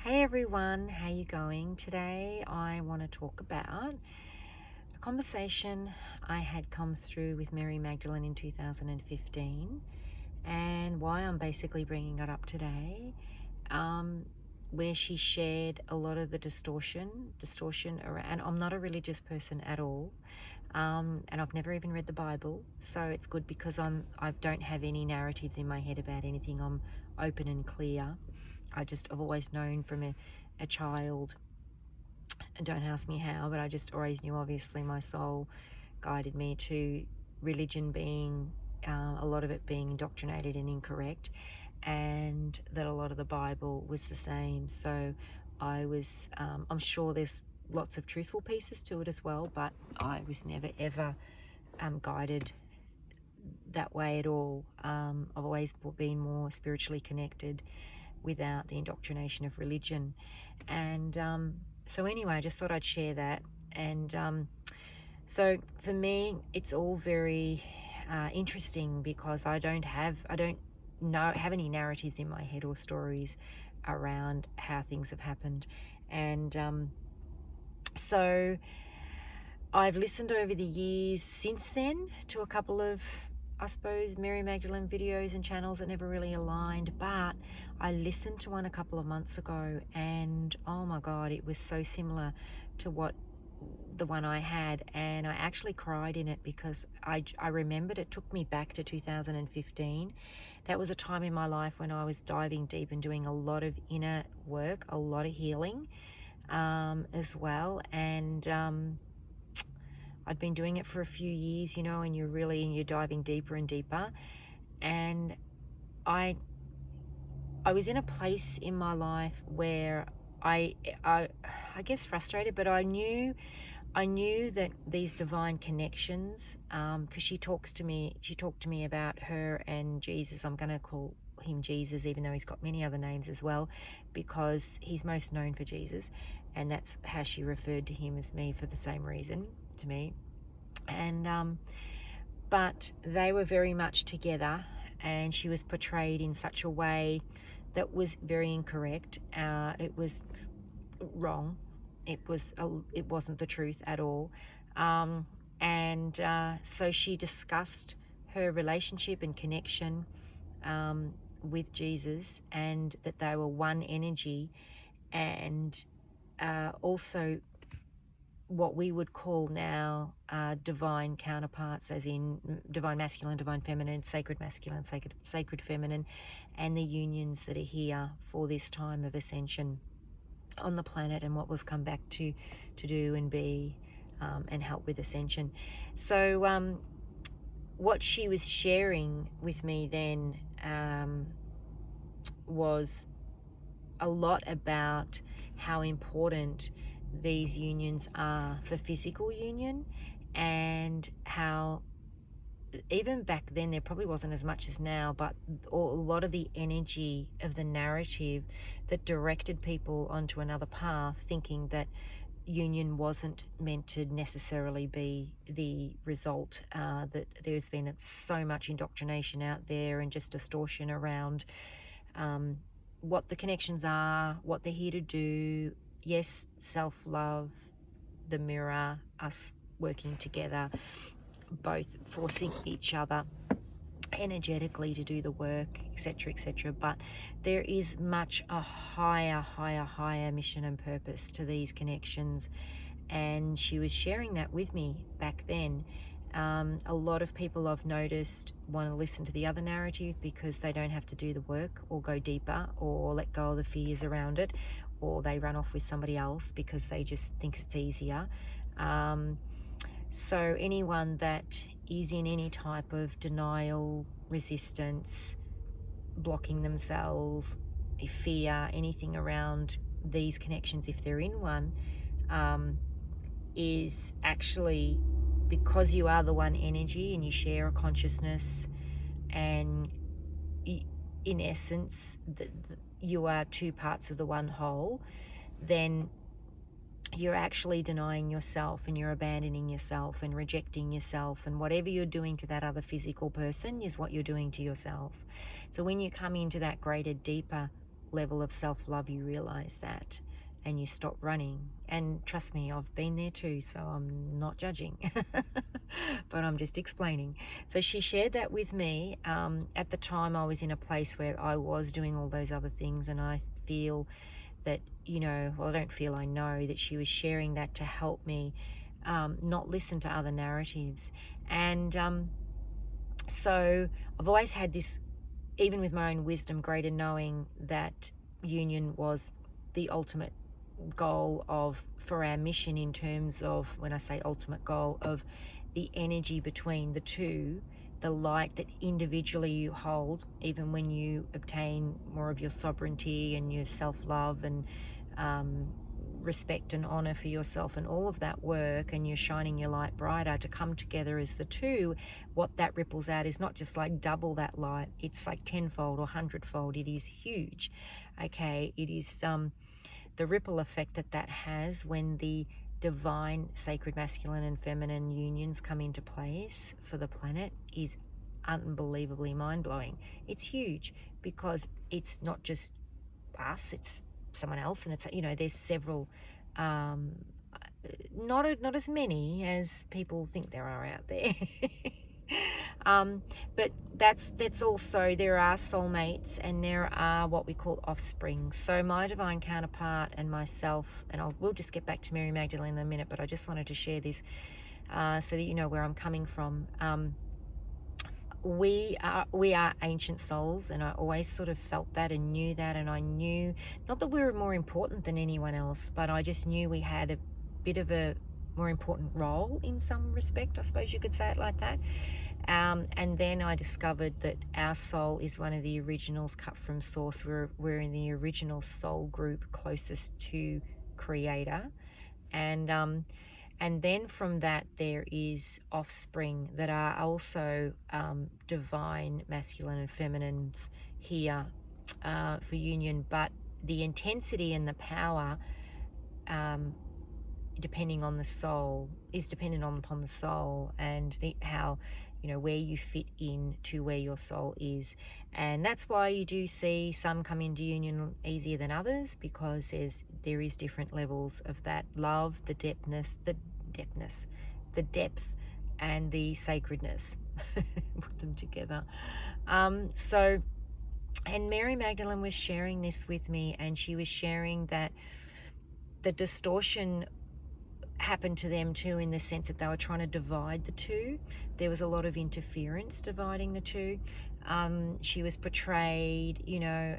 Hey everyone, how you going? Today I want to talk about a conversation I had come through with Mary Magdalene in 2015 and why I'm basically bringing it up today, where she shared a lot of the distortion around, and I'm not a religious person at all, and I've never even read the Bible, so it's good because I don't have any narratives in my head about anything. I'm open and clear. I've always known from a child, and don't ask me how, but I just always knew, obviously, my soul guided me to religion being, a lot of it being indoctrinated and incorrect, and that a lot of the Bible was the same. So I'm sure there's lots of truthful pieces to it as well, but I was never ever guided that way at all. I've always been more spiritually connected without the indoctrination of religion. And so anyway, I just thought I'd share that. And so for me, it's all very interesting because I don't have any narratives in my head or stories around how things have happened. And so I've listened over the years since then to a couple of, I suppose, Mary Magdalene videos and channels that never really aligned, but I listened to one a couple of months ago and oh my God, it was so similar to the one I had, and I actually cried in it because I remembered it took me back to 2015. That was a time in my life when I was diving deep and doing a lot of inner work, a lot of healing as well, and I'd been doing it for a few years, and you're diving deeper and deeper. And I was in a place in my life where I guess frustrated, but I knew that these divine connections, because she talked to me about her and Jesus. I'm going to call him Jesus, even though he's got many other names as well, because he's most known for Jesus, and that's how she referred to him as me, for the same reason to me. And but they were very much together, and she was portrayed in such a way that was very incorrect. It was wrong. It wasn't the truth at all. And so she discussed her relationship and connection with Jesus, and that they were one energy, and also what we would call now divine counterparts, as in divine masculine, divine feminine, sacred masculine, sacred feminine, and the unions that are here for this time of ascension on the planet, and what we've come back to do and be, and help with ascension. So what she was sharing with me then was a lot about how important these unions are for physical union, and how even back then there probably wasn't as much as now, but a lot of the energy of the narrative that directed people onto another path, thinking that union wasn't meant to necessarily be the result, that there's been so much indoctrination out there and just distortion around what the connections are, what they're here to do. Yes, self-love, the mirror, us working together, both forcing each other energetically to do the work, etc., but there is much a higher mission and purpose to these connections. And she was sharing that with me back then. A lot of people, I've noticed, want to listen to the other narrative because they don't have to do the work or go deeper or let go of the fears around it, or they run off with somebody else because they just think it's easier. So anyone that is in any type of denial, resistance, blocking themselves, fear, anything around these connections, if they're in one, is actually, because you are the one energy and you share a consciousness, and in essence you are two parts of the one whole, then you're actually denying yourself, and you're abandoning yourself and rejecting yourself, and whatever you're doing to that other physical person is what you're doing to yourself. So when you come into that greater, deeper level of self-love, you realize that and you stop running. And trust me, I've been there too, so I'm not judging, but I'm just explaining. So she shared that with me. At the time, I was in a place where I was doing all those other things, and I feel that, you know, well, I don't feel, I know that she was sharing that to help me not listen to other narratives. And so I've always had this, even with my own wisdom, greater knowing that union was the ultimate goal for our mission, in terms of, when I say ultimate goal, of the energy between the two, the light that individually you hold, even when you obtain more of your sovereignty and your self-love and respect and honor for yourself and all of that work, and you're shining your light brighter to come together as the two. What that ripples out is not just like double that light, it's like tenfold or hundredfold. It is huge. Okay, it is the ripple effect that has when the divine sacred masculine and feminine unions come into place for the planet is unbelievably mind-blowing. It's huge because it's not just us, it's someone else, and it's, you know, there's several, not as many as people think there are out there. But that's also, there are soulmates and there are what we call offspring. So my divine counterpart and myself, and we'll just get back to Mary Magdalene in a minute, but I just wanted to share this so that you know where I'm coming from. We are ancient souls, and I always sort of felt that and knew that, and I knew not that we were more important than anyone else, but I just knew we had a bit of a more important role in some respect, I suppose you could say it like that. And then I discovered that our soul is one of the originals cut from source. We're in the original soul group closest to Creator, and then from that there is offspring that are also divine masculine and feminines here for union, but the intensity and the power, depending on the soul, is dependent upon the soul and how, you know, where you fit in to where your soul is. And that's why you do see some come into union easier than others, because there is different levels of that love, the depth and the sacredness. Put them together. So, and Mary Magdalene was sharing this with me, and she was sharing that the distortion happened to them too, in the sense that they were trying to divide the two. There was a lot of interference dividing the two. She was portrayed, you know,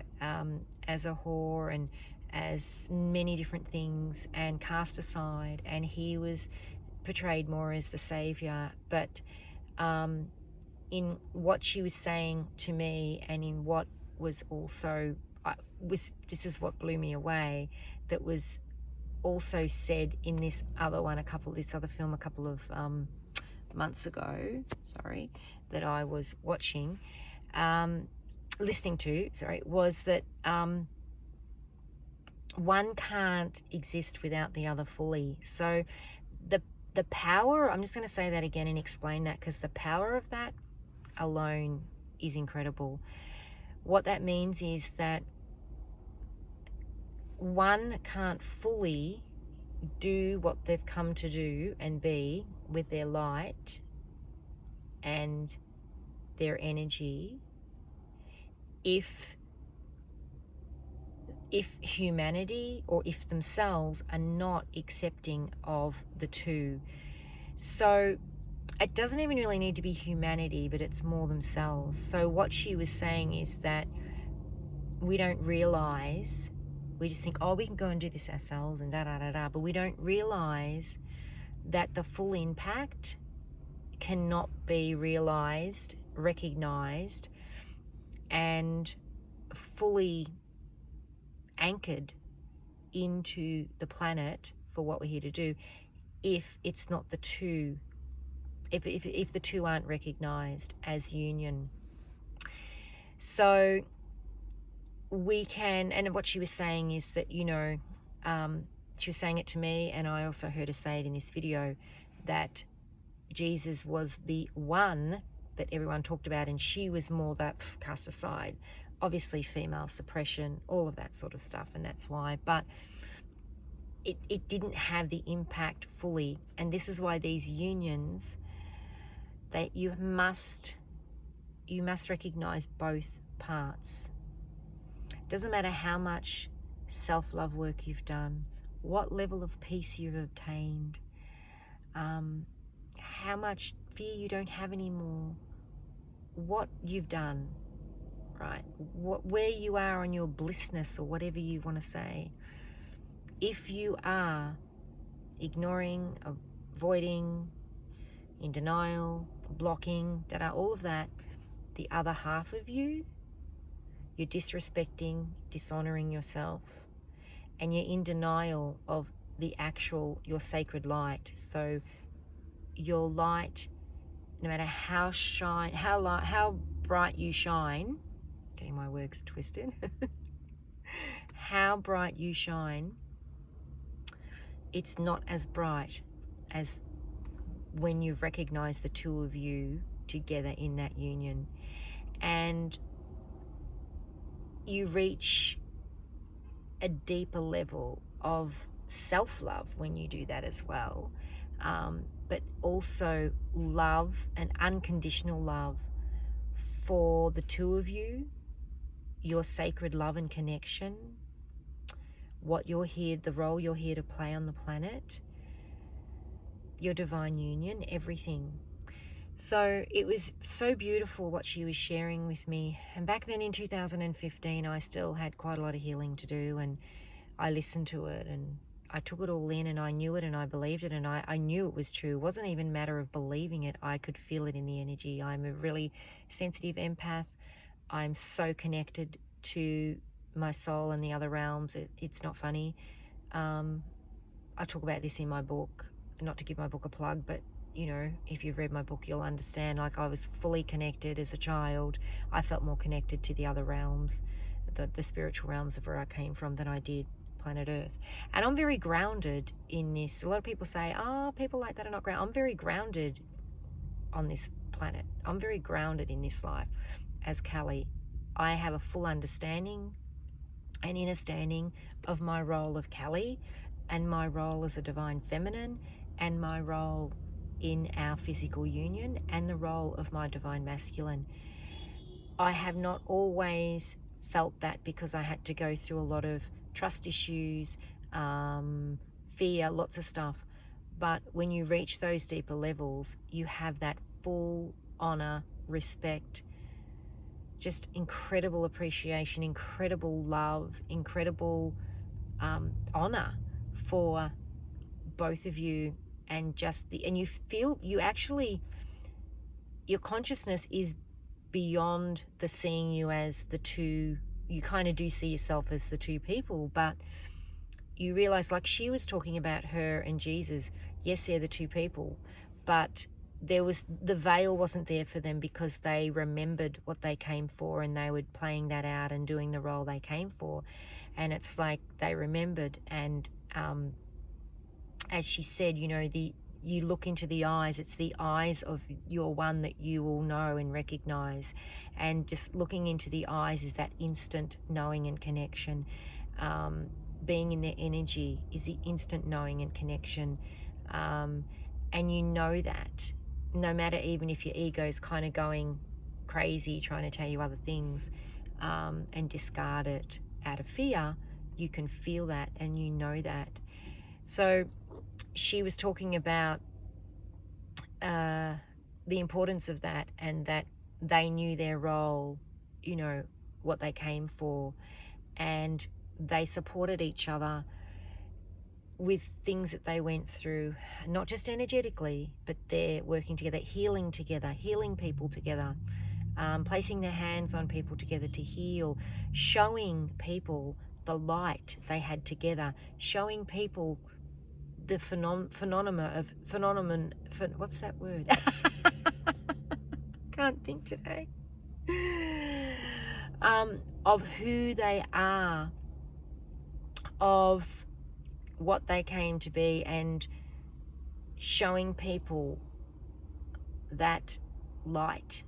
as a whore and as many different things, and cast aside, and he was portrayed more as the savior. But in what she was saying to me, and in what was also this is what blew me away, that was also said in this other film a couple of months ago, that I was listening to, was that one can't exist without the other fully. So the power, I'm just going to say that again and explain that, because the power of that alone is incredible. What that means is that one can't fully do what they've come to do and be with their light and their energy if humanity, or if themselves, are not accepting of the two. So it doesn't even really need to be humanity, but it's more themselves. So what she was saying is that we don't realize, we just think, oh, we can go and do this ourselves and da-da-da-da, but we don't realize that the full impact cannot be realized, recognized, and fully anchored into the planet for what we're here to do if it's not the two, if the two aren't recognized as union. So we can, and what she was saying is that, you know, she was saying it to me, and I also heard her say it in this video, that Jesus was the one that everyone talked about, and she was more that cast aside. obviously female suppression, all of that sort of stuff, and that's why. But it didn't have the impact fully, and this is why these unions, that you must recognize both parts. Doesn't matter how much self-love work you've done, what level of peace you've obtained, how much fear you don't have anymore, what you've done, right? Where you are on your blissness, or whatever you want to say. If you are ignoring, avoiding, in denial, blocking, all of that, the other half of you, you're disrespecting, dishonoring yourself, and you're in denial of your sacred light. So your light, no matter how bright you shine, getting my words twisted, how bright you shine, it's not as bright as when you've recognized the two of you together in that union. And you reach a deeper level of self-love when you do that as well, but also love, and unconditional love for the two of you, your sacred love and connection, the role you're here to play on the planet, your divine union, everything. So it was so beautiful what she was sharing with me. And back then in 2015, I still had quite a lot of healing to do, and I listened to it and I took it all in, and I knew it and I believed it, and I knew it was true. It wasn't even a matter of believing it. I could feel it in the energy. I'm a really sensitive empath. I'm so connected to my soul and the other realms. It's not funny. I talk about this in my book, not to give my book a plug, but you know, if you've read my book, you'll understand. Like, I was fully connected as a child. I felt more connected to the other realms, the spiritual realms of where I came from, than I did planet Earth. And I'm very grounded in this. A lot of people say, people like that are not grounded. I'm very grounded on this planet. I'm very grounded in this life as Kellie. I have a full understanding and understanding of my role of Kellie, and my role as a divine feminine, and my role in our physical union, and the role of my divine masculine. I have not always felt that, because I had to go through a lot of trust issues, fear, lots of stuff. But when you reach those deeper levels, you have that full honor, respect, just incredible appreciation, incredible love, incredible honor for both of you. And you feel, your consciousness is beyond the seeing you as the two. You kind of do see yourself as the two people, but you realize, like she was talking about her and Jesus, yes, they're the two people, but the veil wasn't there for them, because they remembered what they came for, and they were playing that out and doing the role they came for. And it's like they remembered, and as she said, you look into the eyes, it's the eyes of your one that you will know and recognize. And just looking into the eyes is that instant knowing and connection. Being in their energy is the instant knowing and connection. And you know that, no matter, even if your ego's kind of going crazy, trying to tell you other things, and discard it out of fear, you can feel that, and you know that. So she was talking about the importance of that, and that they knew their role, what they came for, and they supported each other with things that they went through, not just energetically, but they're working together, healing people together, placing their hands on people together to heal, showing people the light they had together, showing people the phenomenon, what's that word? Can't think today. Of who they are, of what they came to be, and showing people that light,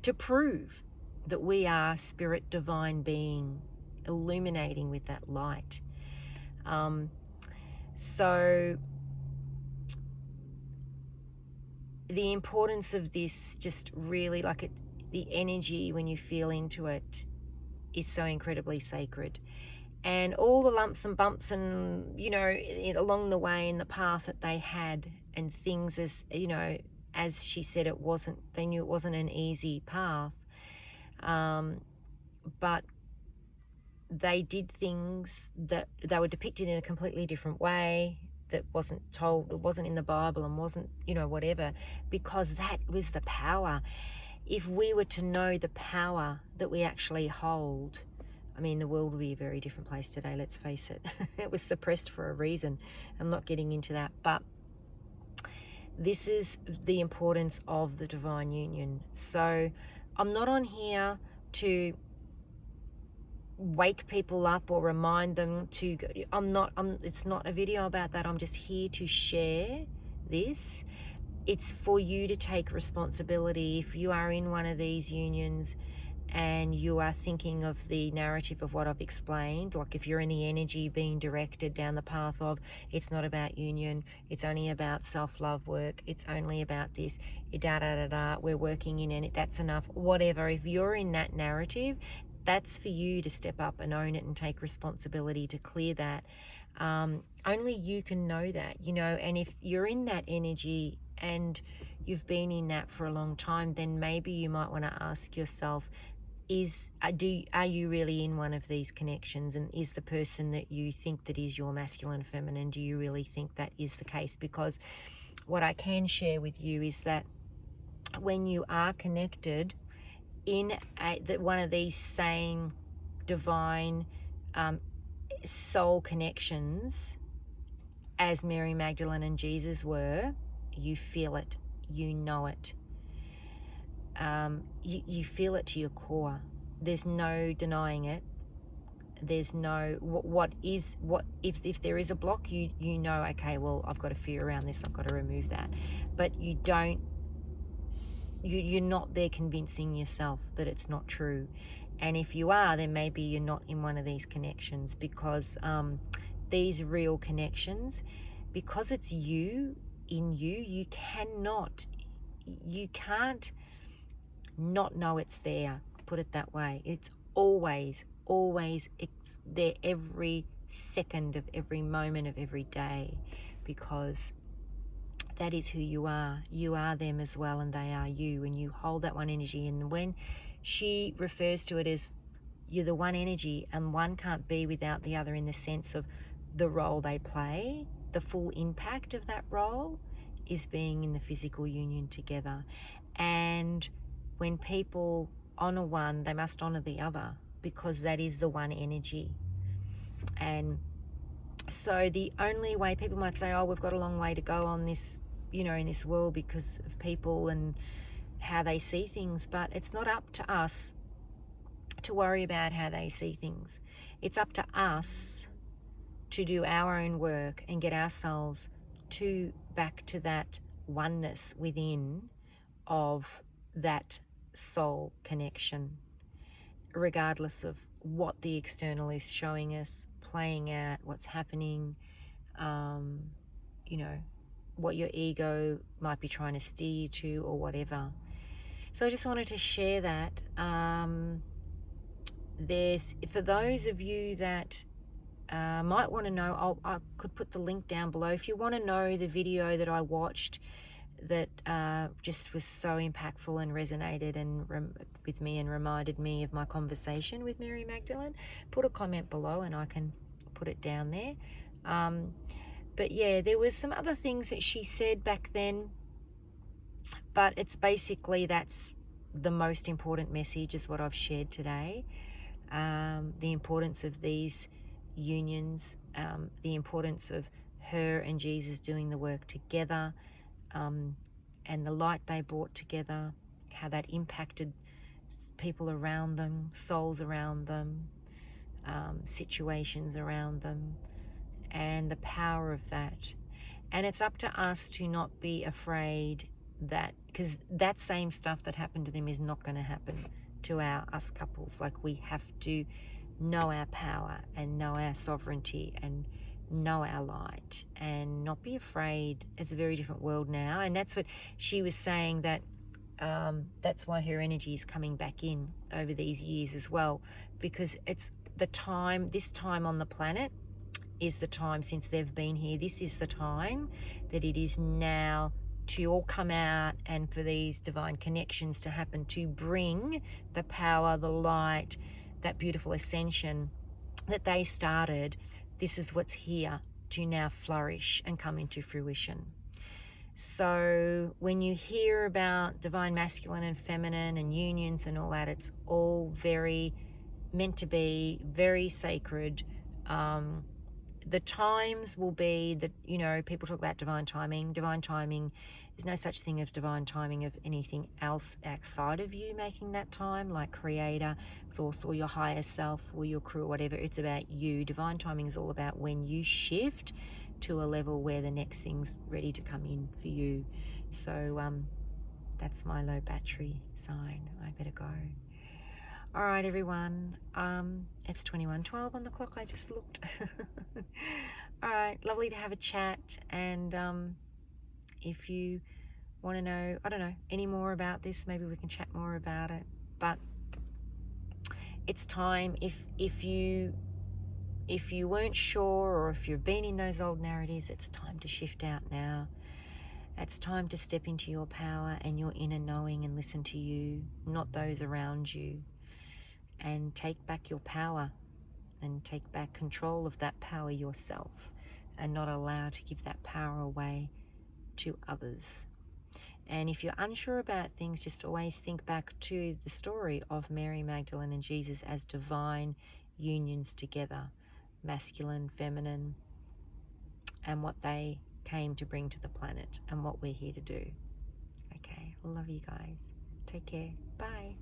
to prove that we are spirit divine being illuminating with that light. So the importance of this, just really like it, the energy when you feel into it is so incredibly sacred. And all the lumps and bumps and, you know, along the way in the path that they had, and things, as, you know, as she said, they knew it wasn't an easy path. But they did things that they were depicted in a completely different way, that wasn't told, it wasn't in the Bible, and wasn't, you know, whatever, because that was the power. If we were to know the power that we actually hold, I mean, the world would be a very different place today, let's face it. It was suppressed for a reason. I'm not getting into that, but this is the importance of the divine union. So I'm not on here to wake people up or remind them to go. It's not a video about that. I'm just here to share this. It's for you to take responsibility. If you are in one of these unions and you are thinking of the narrative of what I've explained, like if you're in the energy being directed down the path of, it's not about union, it's only about self-love work, it's only about this, we're working in it, that's enough, whatever. If you're in that narrative, that's for you to step up and own it and take responsibility to clear that. Only you can know that, you know. And if you're in that energy and you've been in that for a long time, then maybe you might want to ask yourself, are you really in one of these connections? And is the person that you think that is your masculine, feminine, do you really think that is the case? Because what I can share with you is that when you are connected in one of these same divine soul connections as Mary Magdalene and Jesus were, you feel it, you know it. You feel it to your core. There's no denying it. There's no if there is a block, you know, okay, well, I've got a fear around this, I've got to remove that. But you don't, you're not there convincing yourself that it's not true. And if you are, then maybe you're not in one of these connections, because these real connections, because it's you, in you, you can't not know it's there, put it that way. It's always it's there, every second of every moment of every day, because that is who you are. You are them as well, and they are you, and you hold that one energy. And when she refers to it as you're the one energy, and one can't be without the other, in the sense of the role they play, the full impact of that role is being in the physical union together. And when people honor one, they must honor the other, because that is the one energy. And so the only way, people might say, oh, we've got a long way to go on this, you know, in this world, because of people and how they see things. But it's not up to us to worry about how they see things. It's up to us to do our own work and get ourselves back to that oneness within of that soul connection, regardless of what the external is showing us, playing out, what's happening, you know, what your ego might be trying to steer you to, or whatever. So I just wanted to share that. For those of you that might want to know, I could put the link down below. If you want to know the video that I watched that just was so impactful and resonated with me and reminded me of my conversation with Mary Magdalene, put a comment below and I can put it down there. But yeah, there was some other things that she said back then, but it's basically, that's the most important message, is what I've shared today. The importance of these unions, the importance of her and Jesus doing the work together, and the light they brought together, how that impacted people around them, souls around them, situations around them, and the power of that. And it's up to us to not be afraid that, because that same stuff that happened to them is not going to happen to us couples. Like, we have to know our power and know our sovereignty and know our light and not be afraid. It's a very different world now, and that's what she was saying, that that's why her energy is coming back in over these years as well, because it's the time, this time on the planet is the time since they've been here. This is the time that it is now to all come out and for these divine connections to happen, to bring the power, the light, that beautiful ascension that they started. This is what's here to now flourish and come into fruition. So when you hear about divine masculine and feminine and unions and all that, it's all very meant to be, very sacred. The times will be that, you know, people talk about divine timing. Divine timing, there's no such thing as divine timing of anything else outside of you making that time, like creator, source, or your higher self, or your crew, or whatever. It's about you. Divine timing is all about when you shift to a level where the next thing's ready to come in for you. So that's my low battery sign. I better go. All right, everyone. It's 21:12 on the clock. I just looked. All right, lovely to have a chat. And if you want to know, I don't know, any more about this, maybe we can chat more about it. But it's time. If you weren't sure, or if you've been in those old narratives, it's time to shift out now. It's time to step into your power and your inner knowing and listen to you, not those around you. And take back your power and take back control of that power yourself, and not allow to give that power away to others. And if you're unsure about things, just always think back to the story of Mary Magdalene and Jesus as divine unions together, masculine, feminine, and what they came to bring to the planet and what we're here to do. Okay, I love you guys. Take care. Bye.